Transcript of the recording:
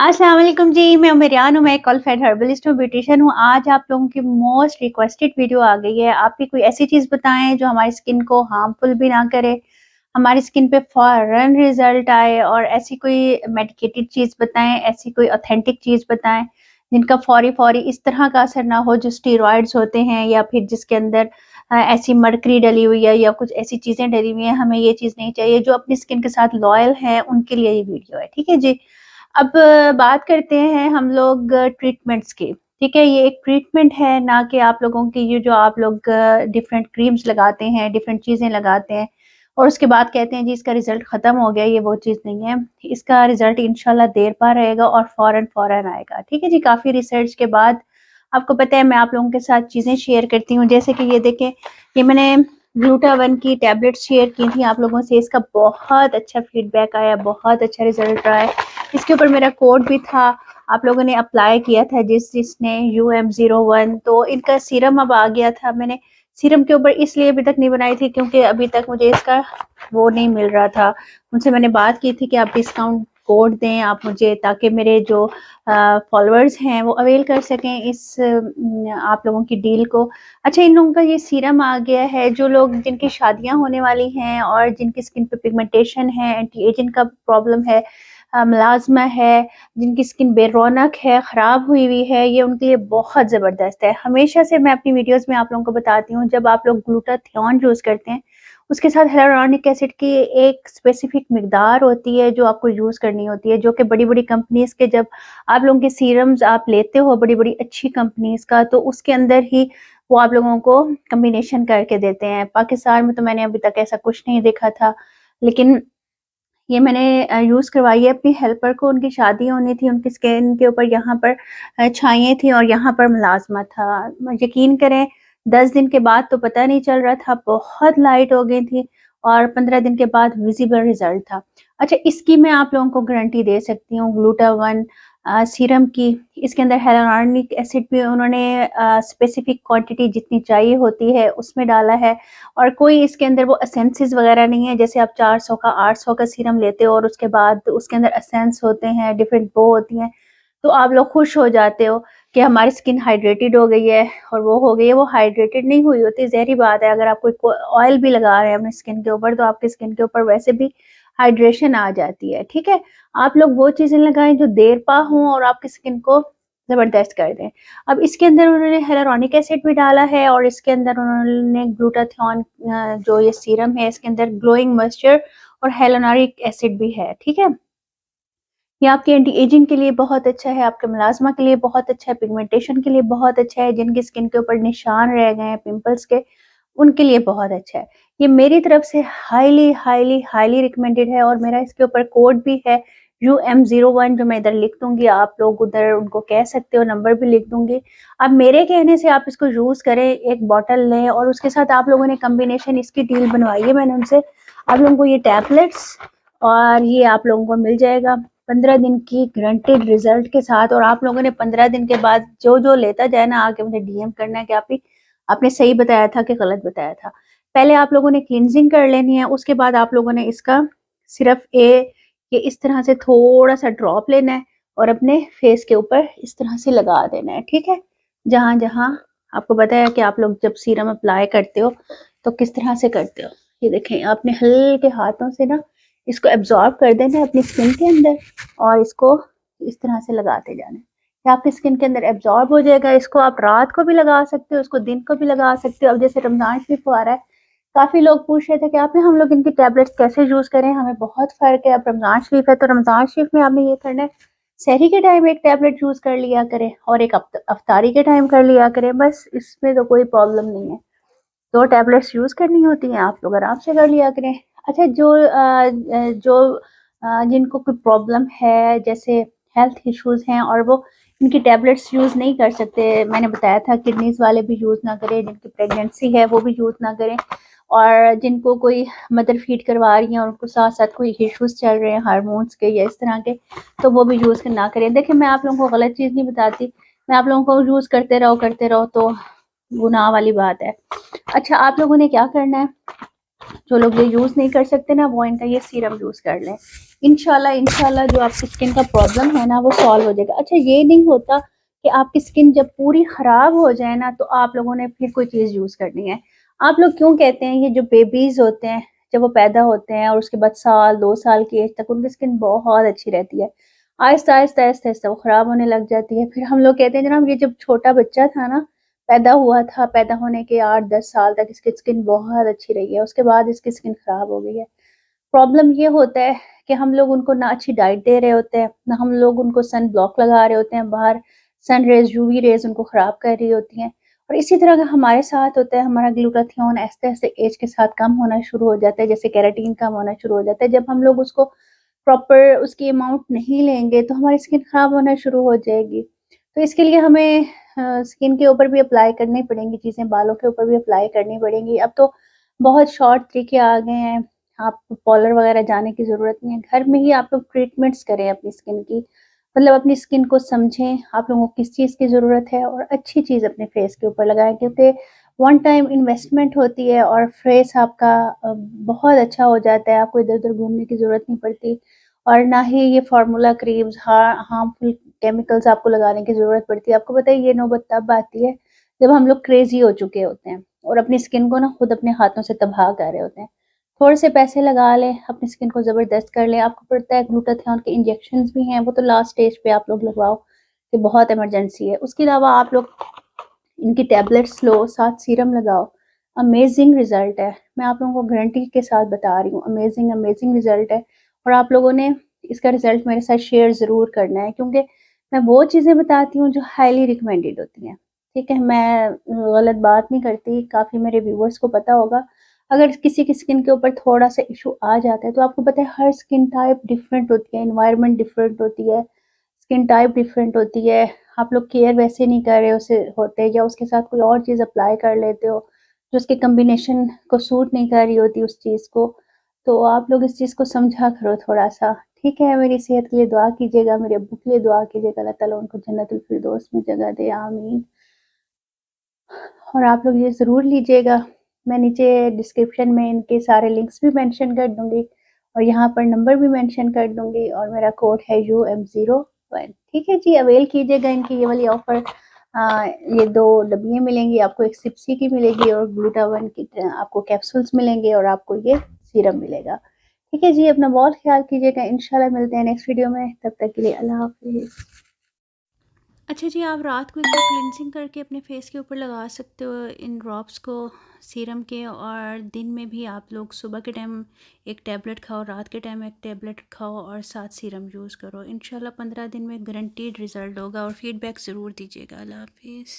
अस्सलाम वालेकुम जी, मैं उमरियान हूँ, मैं क्वालिफाइड हर्बलिस्ट हूँ, ब्यूटिशियन हूँ। आज आप लोगों की मोस्ट रिक्वेस्टेड वीडियो आ गई है। आप भी कोई ऐसी चीज़ बताएँ जो हमारी स्किन को हार्मफुल भी ना करे, हमारी स्किन पे फ़ौरन रिज़ल्ट आए, और ऐसी कोई मेडिकेटेड चीज़ बताएँ, ऐसी कोई ऑथेंटिक चीज़ बताएँ, जिनका फ़ौरी-फ़ौरी इस तरह का असर ना हो जो स्टेरॉइड्स होते हैं, या फिर जिसके अंदर ऐसी मरकरी डली हुई है या कुछ ऐसी चीज़ें डली हुई हैं। हमें ये चीज़ नहीं चाहिए। जो अपनी स्किन के साथ लॉयल हैं, उनके लिए ये वीडियो है। ठीक है जी? अब बात करते हैं हम लोग ट्रीटमेंट्स की। ठीक है? ये एक ट्रीटमेंट है, ना कि आप लोगों की ये जो आप लोग डिफरेंट क्रीम्स लगाते हैं, डिफरेंट चीज़ें लगाते हैं और उसके बाद कहते हैं जी इसका रिज़ल्ट ख़त्म हो गया, ये वो चीज़ नहीं है। इसका रिज़ल्ट इंशाल्लाह देर पा रहेगा और फ़ौरन आएगा। ठीक है जी? काफ़ी रिसर्च के बाद आपको पता है मैं आप लोगों के साथ चीज़ें शेयर करती हूँ। जैसे कि ये देखें, ये मैंने ग्लूटावन की टैबलेट्स शेयर की थी आप लोगों से। इसका बहुत अच्छा फीडबैक आया, बहुत अच्छा रिज़ल्ट रहा है। इसके ऊपर मेरा कोड भी था, आप लोगों ने अप्लाई किया था जिसने UM01। तो इनका सीरम अब आ गया था। मैंने सीरम के ऊपर इसलिए अभी तक नहीं बनाई थी क्योंकि अभी तक मुझे इसका वो नहीं मिल रहा था। उनसे मैंने बात की थी कि आप डिस्काउंट कोड दें आप मुझे, ताकि मेरे जो फॉलोअर्स हैं वो अवेल कर सकें इस आप लोगों की डील को। अच्छा, इन लोगों का ये सीरम आ गया है, जो लोग जिनकी शादियां होने वाली हैं और जिनकी स्किन पे पिगमेंटेशन है, एंटी एजिंग का प्रॉब्लम है, मुलाज़मा है, जिनकी स्किन बेरौनक है, ख़राब हुई हुई है, ये उनके लिए बहुत ज़बरदस्त है। हमेशा से मैं अपनी वीडियोज़ में आप लोगों को बताती हूँ, जब आप लोग ग्लूटाथियोन यूज़ करते हैं, उसके साथ हियालुरोनिक एसिड की एक स्पेसिफ़िक मिकदार होती है, जो आपको यूज़ करनी होती है, जो कि बड़ी-बड़ी कंपनीज़ के जब आप लोगों के सीरम्स आप लेते हो, बड़ी-बड़ी अच्छी कंपनीज़ का, तो उसके अंदर ही वो आप लोगों को कॉम्बिनेशन करके देते हैं। पाकिस्तान में तो मैंने अभी तक ऐसा कुछ नहीं देखा था, लेकिन ये मैंने यूज़ करवाई है अपनी हेल्पर को। उनकी शादी होनी थी, उनकी स्किन के ऊपर यहाँ पर छाइयाँ थी और यहाँ पर मुलाज़मा था। यकीन करें, 10 दिन के बाद तो पता नहीं चल रहा था, बहुत लाइट हो गई थी, और 15 दिन के बाद विज़िबल रिज़ल्ट था। अच्छा, इसकी मैं आप लोगों को गारंटी दे सकती हूँ, ग्लूटावन सीरम की। इसके अंदर हियालुरोनिक एसिड भी उन्होंने स्पेसिफ़िक क्वांटिटी जितनी चाहिए होती है उसमें डाला है, और कोई इसके अंदर वो एसेंसेस वगैरह नहीं है। जैसे आप 400 का 800 का सीरम लेते हो और उसके बाद उसके अंदर एसेंस होते हैं, डिफरेंट वो होती हैं, तो आप लोग खुश हो जाते हो कि हमारी स्किन हाइड्रेटेड हो गई है और वो हो गई है। वो हाइड्रेटेड नहीं हुई होती, ज़ाहिर बात है। अगर आप कोई ऑयल भी लगा रहे हैं अपनी स्किन के ऊपर, तो आपकी स्किन के ऊपर वैसे भी हाइड्रेशन आ जाती है। ठीक है? आप लोग वो चीज़ें लगाएं जो देर पा हों और आपकी स्किन को ज़बरदस्त कर दें। अब इसके अंदर उन्होंने हियालुरोनिक एसिड भी डाला है, और इसके अंदर उन्होंने ग्लूटाथियोन जो ये सीरम है, इसके अंदर ग्लोइंग मॉइस्चर और हियालुरोनिक एसिड भी है। ठीक है? ये आपके एंटी एजिंग के लिए बहुत अच्छा है, आपके मुलाज़मा के लिए बहुत अच्छा है, पिगमेंटेशन के लिए बहुत अच्छा है, जिनकी स्किन के ऊपर निशान रह गए हैं पिंपल्स के, उनके लिए बहुत अच्छा है। ये मेरी तरफ से हाईली हाईली हाईली रिकमेंडेड है, और मेरा इसके ऊपर कोड भी है UM01, जो मैं इधर लिख दूँगी, आप लोग उधर उनको कह सकते हो, नंबर भी लिख दूँगी। अब मेरे कहने से आप इसको यूज़ करें, एक बॉटल लें और उसके साथ आप लोगों ने कॉम्बिनेशन इसकी डील बनवाई है मैंने उनसे। आप लोगों को ये टैबलेट्स और ये आप लोगों को मिल जाएगा 15 दिन की गारंटेड रिजल्ट के साथ। और आप लोगों ने 15 दिन के बाद जो लेता जाए ना, आके मुझे डीएम करना है कि आप ही आपने सही बताया था कि गलत बताया था। पहले आप लोगों ने क्लींजिंग कर लेनी है, उसके बाद आप लोगों ने इसका सिर्फ ये इस तरह से थोड़ा सा ड्रॉप लेना है और अपने फेस के ऊपर इस तरह से लगा देना है। ठीक है? जहां जहां आपको बताया कि आप लोग जब सीरम अप्लाई करते हो तो किस तरह से करते हो। ये देखें, आपने हल्के हाथों से ना इसको एब्जॉर्ब कर देना है अपनी स्किन के अंदर, और इसको इस तरह से लगाते जाना है। ये आपकी स्किन के अंदर एब्जॉर्ब हो जाएगा। इसको आप रात को भी लगा सकते हो, इसको दिन को भी लगा सकते हो। अब जैसे रमज़ान शरीफ आ रहा है, काफ़ी लोग पूछ रहे थे कि आप हम लोग इनकी टैबलेट्स कैसे यूज़ करें, हमें बहुत फ़र्क है। अब रमज़ान शरीफ है, तो रमज़ान शरीफ में आपने ये करना है, सहरी के टाइम एक टैबलेट यूज़ कर लिया करें और एक अफ्तारी के टाइम कर लिया करें, बस। इसमें तो कोई प्रॉब्लम नहीं है। 2 टैबलेट्स यूज़ करनी होती हैं, आप लोग आराम से कर लिया करें। अच्छा, जिनको कोई प्रॉब्लम है, जैसे हेल्थ इश्यूज़ हैं और वो इनकी टैबलेट्स यूज़ नहीं कर सकते, मैंने बताया था किडनीज़ वाले भी यूज़ ना करें, जिनकी प्रेगनेंसी है वो भी यूज़ ना करें, और जिनको कोई मदर फीड करवा रही हैं और उनको साथ-साथ कोई इश्यूज़ चल रहे हैं हार्मोन्स के या इस तरह के, तो वो भी यूज़ ना करें। देखिए, मैं आप लोगों को गलत चीज़ नहीं बताती, मैं आप लोगों को यूज़ करते रहो तो गुनाह वाली बात है। अच्छा, आप लोगों ने क्या करना है, जो लोग ये यूज़ नहीं कर सकते ना, वो इनका ये सीरम यूज़ कर लें। इंशाल्लाह इंशाल्लाह जो आपकी स्किन का प्रॉब्लम है ना, वो सॉल्व हो जाएगा। अच्छा, ये नहीं होता कि आपकी स्किन जब पूरी ख़राब हो जाए ना, तो आप लोगों ने फिर कोई चीज़ यूज़ करनी है। आप लोग क्यों कहते हैं, ये जो बेबीज़ होते हैं, जब वो पैदा होते हैं और उसके बाद साल 2 साल की एज तक उनकी स्किन बहुत अच्छी रहती है। आहिस्ता, आहिस्ता, आहिस्ता, आहिस्ता वो ख़राब होने लग जाती है। फिर हम लोग कहते हैं जनाब, ये जब छोटा बच्चा था ना, पैदा हुआ था, पैदा होने के 8-10 साल तक इसकी स्किन बहुत अच्छी रही है, उसके बाद इसकी स्किन ख़राब हो गई है। प्रॉब्लम ये होता है कि हम लोग उनको ना अच्छी डाइट दे रहे होते हैं, ना हम लोग उनको सन ब्लॉक लगा रहे होते हैं, बाहर सन रेज़, यूवी रेज़ उनको ख़राब कर रही होती हैं। और इसी तरह का हमारे साथ होता है, हमारा ग्लूटाथियोन आहिस्ते-आहिस्ते एज के साथ कम होना शुरू हो जाता है, जैसे केराटिन कम होना शुरू हो जाता है। जब हम लोग उसको प्रॉपर उसकी अमाउंट नहीं लेंगे, तो हमारी स्किन ख़राब होना शुरू हो जाएगी। तो इसके लिए हमें स्किन के ऊपर भी अप्लाई करनी पड़ेंगी चीज़ें, बालों के ऊपर भी अप्लाई करनी पड़ेंगी। अब तो बहुत शॉर्ट तरीके आ गए हैं, आपको पार्लर वगैरह जाने की ज़रूरत नहीं है। घर में ही आप लोग ट्रीटमेंट्स करें अपनी स्किन की। मतलब अपनी स्किन को समझें, आप लोगों को किस चीज़ की ज़रूरत है और अच्छी चीज़ अपने फेस के ऊपर लगाएँ, क्योंकि वन टाइम इन्वेस्टमेंट होती है और फेस आपका बहुत अच्छा हो जाता है। आपको इधर-उधर घूमने की ज़रूरत नहीं पड़ती और ना ही ये फ़ॉर्मूला क्रीम्स हार्मफुल केमिकल्स आपको लगाने की ज़रूरत पड़ती है। आपको पता है, ये नौबत तब आती है जब हम लोग क्रेज़ी हो चुके होते हैं और अपनी स्किन को ना खुद अपने हाथों से तबाह कर रहे होते हैं। थोड़े से पैसे लगा लें, अपनी स्किन को ज़बरदस्त कर लें। आपको पता है ग्लूटाथियोन के इंजेक्शंस भी हैं, वो तो लास्ट स्टेज पे आप लोग लगवाओ कि बहुत इमरजेंसी है। उसके अलावा आप लोग इनकी टैबलेट्स लो, साथ सीरम लगाओ। अमेज़िंग रिज़ल्ट है। मैं आप लोगों को गारंटी के साथ बता रही हूँ, अमेज़िंग अमेज़िंग रिज़ल्ट है और आप लोगों ने इसका रिज़ल्ट मेरे साथ शेयर ज़रूर करना है, क्योंकि मैं वो चीज़ें बताती हूँ जो हाइली रिकमेंडेड होती हैं। ठीक है? मैं गलत बात नहीं करती, काफ़ी मेरे व्यूअर्स को पता होगा। अगर किसी की स्किन के ऊपर थोड़ा-सा इश्यू आ जाता है, तो आपको पता है हर स्किन टाइप डिफरेंट होती है, एनवायरनमेंट डिफरेंट होती है, स्किन टाइप डिफरेंट होती है। आप लोग केयर वैसे नहीं कर रहे उसे होते, या उसके साथ कोई और चीज़ अप्लाई कर लेते हो, जो उसके कॉम्बिनेशन को सूट नहीं कर रही होती उस चीज़ को। तो आप लोग इस चीज़ को समझा करो थोड़ा-सा, ठीक है? मेरी सेहत के लिए दुआ कीजिएगा, मेरे अब्बू के लिए दुआ कीजिएगा, अल्लाह ताला उनको जन्नतुल फिरदौस में जगह दे, आमीन। और आप लोग ये ज़रूर लीजिएगा। मैं नीचे डिस्क्रिप्शन में इनके सारे लिंक्स भी मेंशन कर दूँगी और यहाँ पर नंबर भी मेंशन कर दूँगी और मेरा कोड है UM01। ठीक है जी, अवेल कीजिएगा इनकी ये वाली ऑफ़र। ये 2 डब्बियाँ मिलेंगी आपको, एक सिप्सी की मिलेगी और ग्लूटावन की आपको कैप्सूल्स मिलेंगे और आपको ये सीरम मिलेगा। ठीक है जी, अपना बहुत ख़्याल कीजिएगा। इंशाल्लाह मिलते हैं नेक्स्ट वीडियो में, तब तक के लिए अल्लाह हाफ़िज़। अच्छा जी, आप रात को इसको क्लिनजिंग करके अपने फेस के ऊपर लगा सकते हो इन ड्रॉप्स को सीरम के, और दिन में भी आप लोग सुबह के टाइम एक टैबलेट खाओ, रात के टाइम एक टैबलेट खाओ और साथ सीरम यूज़ करो। इंशाल्लाह 15 दिन में गारंटीड रिज़ल्ट होगा और फीडबैक ज़रूर दीजिएगा। अल्लाह हाफिज़।